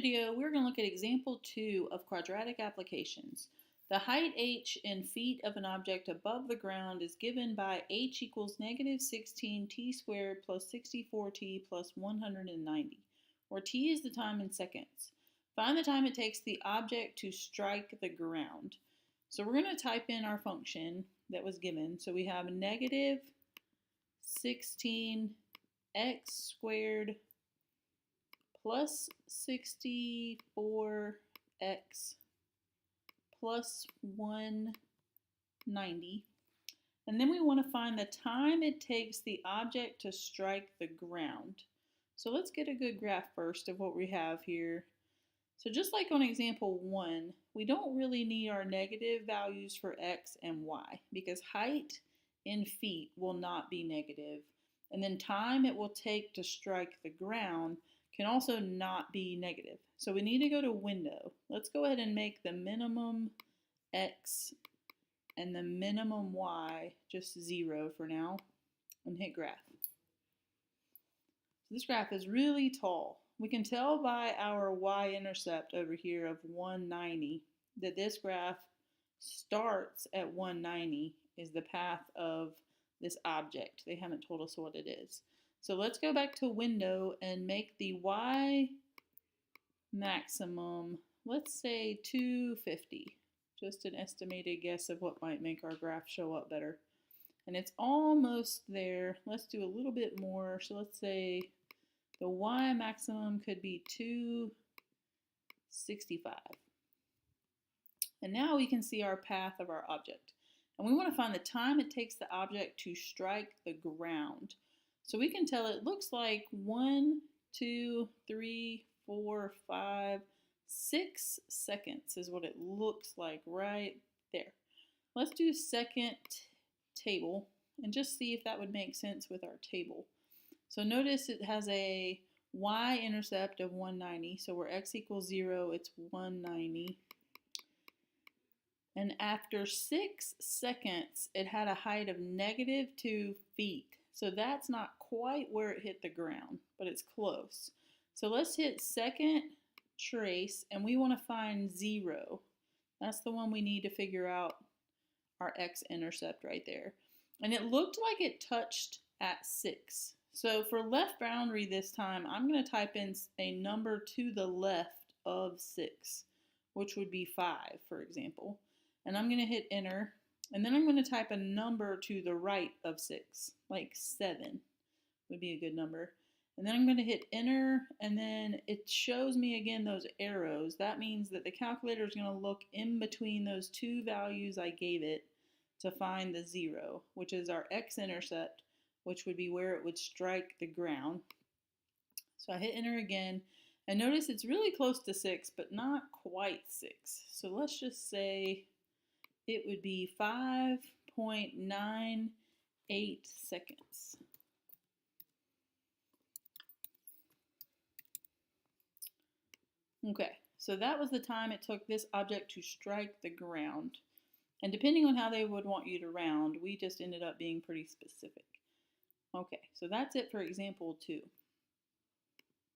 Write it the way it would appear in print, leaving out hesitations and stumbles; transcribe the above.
video, we're going to look at example 2 of quadratic applications. The height h in feet of an object above the ground is given by h equals negative 16t squared plus 64t plus 190, where t is the time in seconds. Find the time it takes the object to strike the ground. So we're going to type in our function that was given. So we have negative 16x squared plus 64x plus 190. And then we want to find the time it takes the object to strike the ground. So let's get a good graph first of what we have here. So just like on example 1, we don't really need our negative values for x and y because height in feet will not be negative. And then time it will take to strike the ground can also not be negative. So we need to go to window. Let's go ahead and make the minimum x and the minimum y just 0 for now and hit graph. So this graph is really tall. We can tell by our y-intercept over here of 190 that this graph starts at 190 is the path of this object. They haven't told us what it is. So let's go back to window and make the y maximum, let's say 250. Just an estimated guess of what might make our graph show up better. And it's almost there. Let's do a little bit more. So let's say the y maximum could be 265. And now we can see our path of our object. And we want to find the time it takes the object to strike the ground. So we can tell it looks like 1, 2, 3, 4, 5, 6 seconds is what it looks like right there. Let's do second table and just see if that would make sense with our table. So notice it has a y-intercept of 190. So where x equals 0, it's 190. And after 6 seconds, it had a height of negative 2 feet. So that's not quite where it hit the ground, but it's close. So let's hit second trace, and we want to find 0. That's the one we need to figure out our x-intercept right there. And it looked like it touched at 6. So for left boundary this time, I'm going to type in a number to the left of 6, which would be 5, for example. And I'm going to hit enter. And then I'm going to type a number to the right of 6, like 7 would be a good number. And then I'm going to hit enter, and then it shows me again those arrows. That means that the calculator is going to look in between those two values I gave it to find the 0, which is our x-intercept, which would be where it would strike the ground. So I hit enter again, and notice it's really close to 6, but not quite 6. So let's just say it would be 5.98 seconds. Okay, so that was the time it took this object to strike the ground. And depending on how they would want you to round, we just ended up being pretty specific. Okay, so that's it for example 2.